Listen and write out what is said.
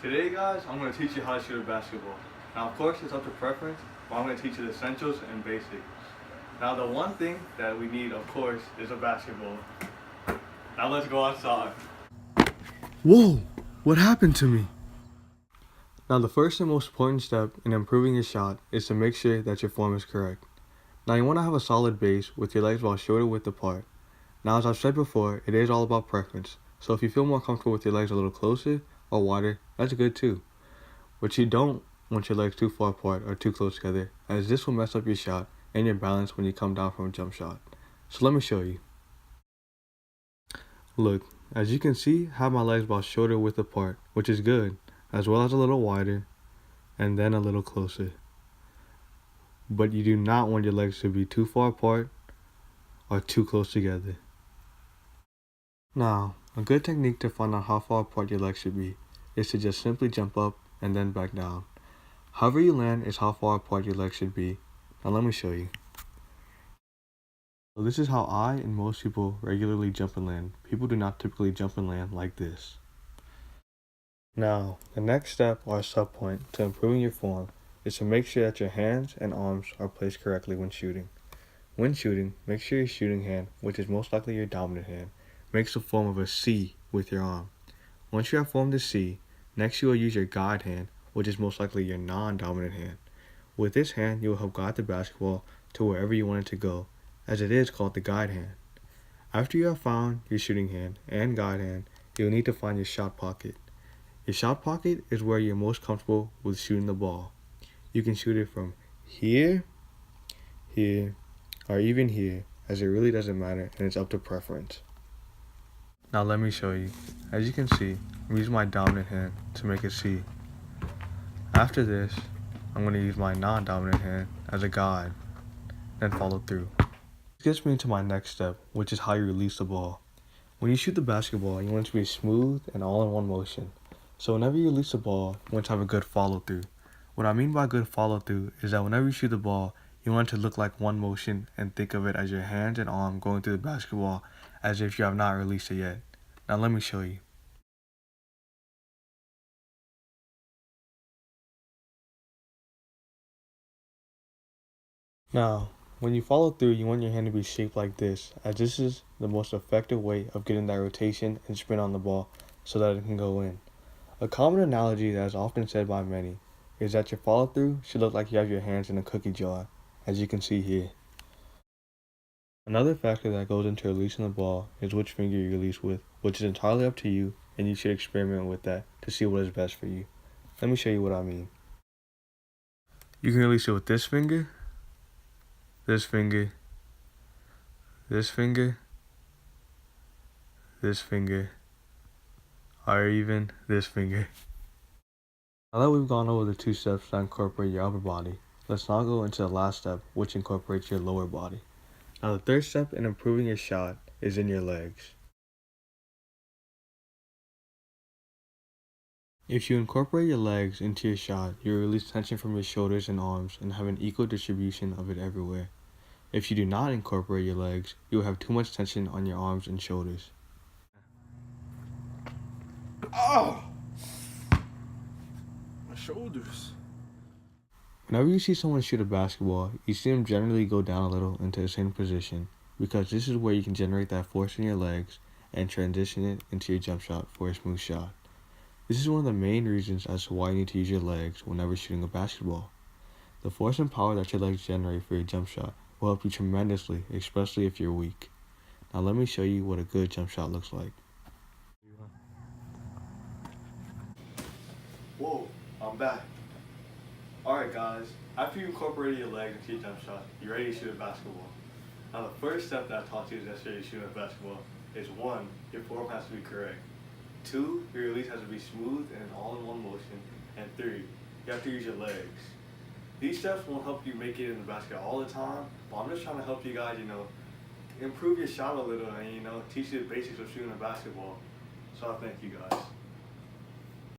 Today guys, I'm going to teach you how to shoot a basketball. Now of course it's up to preference, but I'm going to teach you the essentials and basics. Now the one thing that we need of course is a basketball. Now let's go outside. Whoa, what happened to me? Now the first and most important step in improving your shot is to make sure that your form is correct. Now you want to have a solid base with your legs about shoulder width apart. Now as I've said before, it is all about preference. So if you feel more comfortable with your legs a little closer or wider, that's good too. But you don't want your legs too far apart or too close together, as this will mess up your shot and your balance when you come down from a jump shot. So let me show you. Look, as you can see, I have my legs about shoulder width apart, which is good, as well as a little wider, and then a little closer. But you do not want your legs to be too far apart or too close together. Now, a good technique to find out how far apart your legs should be is to just simply jump up and then back down. However you land is how far apart your legs should be. Now let me show you. So this is how I and most people regularly jump and land. People do not typically jump and land like this. Now, the next step or sub point to improving your form is to make sure that your hands and arms are placed correctly when shooting. When shooting, make sure your shooting hand, which is most likely your dominant hand, makes the form of a C with your arm. Once you have formed a C, next you will use your guide hand, which is most likely your non-dominant hand. With this hand, you will help guide the basketball to wherever you want it to go, as it is called the guide hand. After you have found your shooting hand and guide hand, you will need to find your shot pocket. Your shot pocket is where you're most comfortable with shooting the ball. You can shoot it from here, here, or even here, as it really doesn't matter and it's up to preference. Now let me show you. As you can see, I'm using my dominant hand to make a C. After this, I'm going to use my non-dominant hand as a guide, then follow through. This gets me into my next step, which is how you release the ball. When you shoot the basketball, you want it to be smooth and all in one motion. So whenever you release the ball, you want to have a good follow through. What I mean by good follow through is that whenever you shoot the ball, you want it to look like one motion and think of it as your hands and arm going through the basketball as if you have not released it yet. Now let me show you. Now, when you follow through, you want your hand to be shaped like this, as this is the most effective way of getting that rotation and spin on the ball so that it can go in. A common analogy that is often said by many is that your follow through should look like you have your hands in a cookie jar, as you can see here. Another factor that goes into releasing the ball is which finger you release with, which is entirely up to you, and you should experiment with that to see what is best for you. Let me show you what I mean. You can release it with this finger, this finger, this finger, this finger, or even this finger. Now that we've gone over the two steps that incorporate your upper body, let's now go into the last step, which incorporates your lower body. Now the third step in improving your shot is in your legs. If you incorporate your legs into your shot, you will release tension from your shoulders and arms and have an equal distribution of it everywhere. If you do not incorporate your legs, you will have too much tension on your arms and shoulders. Oh! My shoulders. Whenever you see someone shoot a basketball, you see them generally go down a little into the same position, because this is where you can generate that force in your legs and transition it into your jump shot for a smooth shot. This is one of the main reasons as to why you need to use your legs whenever shooting a basketball. The force and power that your legs generate for your jump shot will help you tremendously, especially if you're weak. Now let me show you what a good jump shot looks like. Whoa, I'm back. Alright guys, after you incorporated your legs into your jump shot, you're ready to shoot a basketball. Now the first step that I taught you yesterday to shoot a basketball is 1, your form has to be correct. 2, your release has to be smooth and all in one motion. And 3, you have to use your legs. These steps won't help you make it in the basket all the time, but I'm just trying to help you guys, improve your shot a little and, teach you the basics of shooting a basketball. So I thank you guys.